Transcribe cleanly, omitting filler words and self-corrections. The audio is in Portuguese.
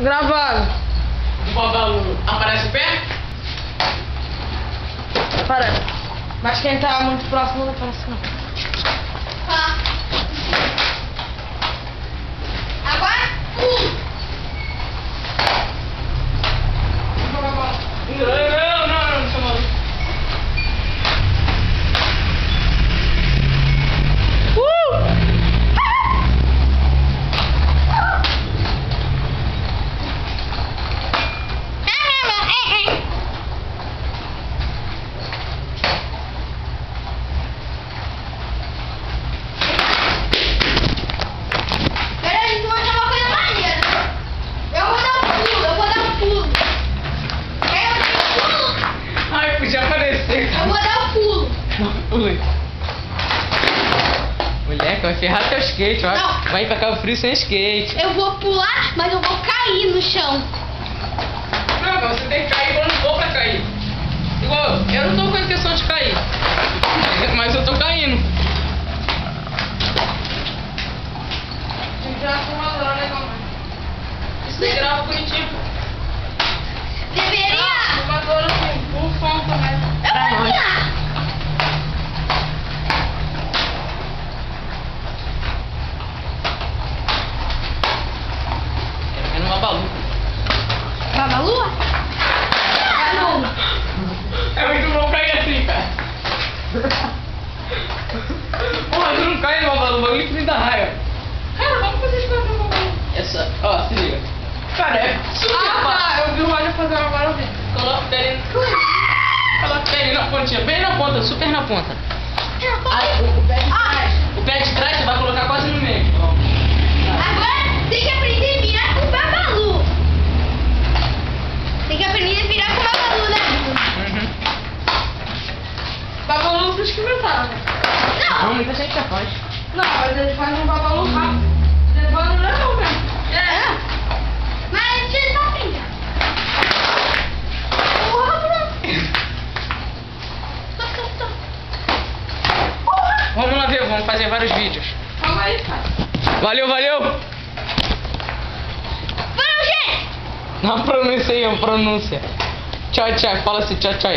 Gravado. O Babalu aparece o pé? Parece. Mas quem tá muito próximo não aparece não. Tá. Agora, Não, seu maluco. Peraí, tu vai fazer uma coisa maneira. Eu vou dar um pulo. Quer eu dar um pulo? Ai, podia aparecer. Eu vou dar um pulo. Ui. Moleque, vai ferrar teu skate, ó. Não. Vai ir pra Cabo Frio sem skate. Eu vou pular, mas eu vou cair no chão. Não, mas você tem que cair, eu não vou pra cair. Igual, eu não tô com a intenção de cair. Mas eu tô caindo. Já com uma hora legal, Isso daí grava bonitinho. Deveria. uma dor assim, o som também. Eu Pra vou nós. tirar. É numa balu. Babalu? Babalu. É muito bom cair assim, cara. Porra, tu não cai no babalu, bagulho que me dá raiva. Cara, vamos fazer isso com essa babalu. Essa, ó, se liga. Cara, é super fácil. Ah, eu vi o Roger fazendo agora, eu vi. Coloca o pé ali na pontinha, bem na ponta, super na ponta. Aí, o pé de trás. O pé de trás você vai colocar quase no meio. Agora tem que aprender a virar com o Babalu. Tem que aprender a virar com o Babalu, né? Babalu pra experimentar, né? Não, muita gente já faz. Não, mas ele faz um babalu rápido. Levando não, velho. É. Mas você tá aprendendo. Vamos lá ver, vamos fazer vários vídeos. Calma aí, cara. Valeu, valeu! Vamos, gente! Não pronunciei, eu pronúncia. Tchau, tchau, fala assim, tchau, tchau.